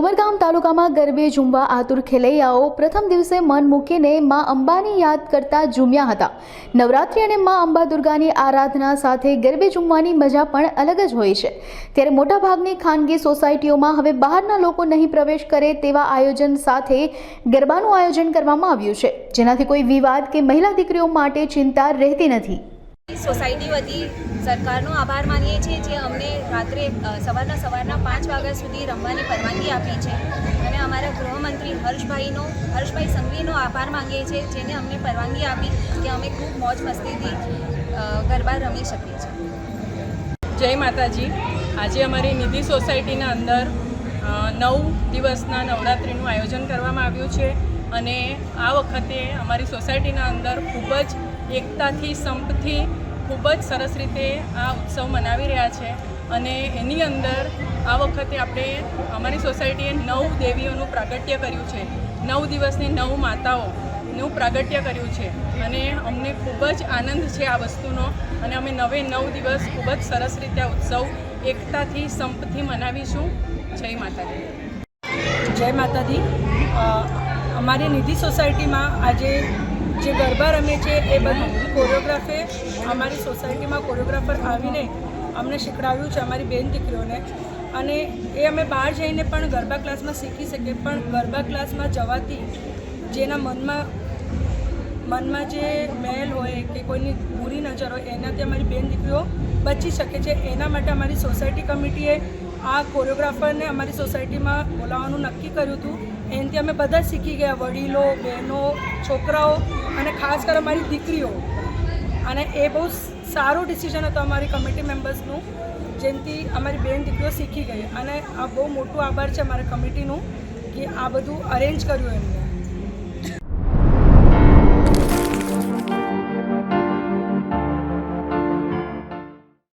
ઉમરગામ તાલુકામાં ગરબે ઝૂમવા આતુર ખેલૈયાઓ પ્રથમ દિવસે મન મૂકીને માં અંબાની યાદ કરતા ઝૂમ્યા હતા। નવરાત્રિ અને માં અંબા દુર્ગાની આરાધના સાથે ગરબે ઝૂમવાની મજા પણ અલગ જ હોય છે। ત્યારે મોટાભાગની ખાનગી સોસાયટીઓમાં હવે બહારના લોકો નહીં પ્રવેશ કરે તેવા આયોજન સાથે ગરબાનું આયોજન કરવામાં આવ્યું છે, જેનાથી કોઈ વિવાદ કે મહિલા દીકરીઓ માટે ચિંતા રહેતી નથી। સોસાયટી વતી સરકારનો આભાર માનીએ છીએ જે અમને રાત્રે સવારના 5 વાગ્યા સુધી રમવાની પરવાનગી આપી છે અને અમારા ગૃહમંત્રી હર્ષભાઈ સંઘવીનો આભાર માંગીએ છીએ જેને અમને પરવાનગી આપી કે અમે ખૂબ મોજ મસ્તીથી ગરબા રમી શકીએ છીએ। જય માતાજી। આજે અમારી નિધિ સોસાયટીના અંદર 9 દિવસના નવરાત્રિનું આયોજન કરવામાં આવ્યું છે અને આ વખતે અમારી સોસાયટીના અંદર ખૂબ જ એકતાથી સંપથી ખૂબ જ સરસ રીતે આ ઉત્સવ મનાવી રહ્યા છે અને એની અંદર આ વખતે આપણે અમારી સોસાયટીએ 9 દેવીઓનું પ્રાગટ્ય કર્યું છે, 9 દિવસની 9 માતાઓનું પ્રાગટ્ય કર્યું છે અને અમને ખૂબ જ આનંદ છે આ વસ્તુનો અને અમે 9 દિવસ ખૂબ જ સરસ રીતે આ ઉત્સવ એકતાથી સંપથી મનાવીશું। જય માતાજી। જય માતાજી। અમારી નિધિ સોસાયટીમાં આજે જે ગરબા રમે છે એ બધું કોરિયોગ્રાફે અમારી સોસાયટીમાં કોરિયોગ્રાફર આવીને અમને શીખડાવ્યું છે અમારી બેન દીકરીઓને અને એ અમે બહાર જઈને પણ ગરબા ક્લાસમાં શીખી શકીએ, પણ ગરબા ક્લાસમાં જવાથી જેના મનમાં જે મેલ હોય કે કોઈની બુરી નજર હોય એનાથી અમારી બેન દીકરીઓ બચી શકે છે। એના માટે અમારી સોસાયટી કમિટીએ આ કોરિયોગ્રાફરને અમારી સોસાયટીમાં બોલાવવાનું નક્કી કર્યું હતું। એનાથી અમે બધા શીખી ગયા, વડીલો, બહેનો, છોકરાઓ અને ખાસ કરી અમારી દીકરીઓ, અને એ બહુ સારું ડિસિઝન હતું અમારી કમિટી મેમ્બર્સનું, જેનાથી અમારી બેન દીકરીઓ શીખી ગઈ અને આ બહુ મોટું આભાર છે અમારા કમિટીનું કે આ બધું અરેન્જ કર્યું એમને।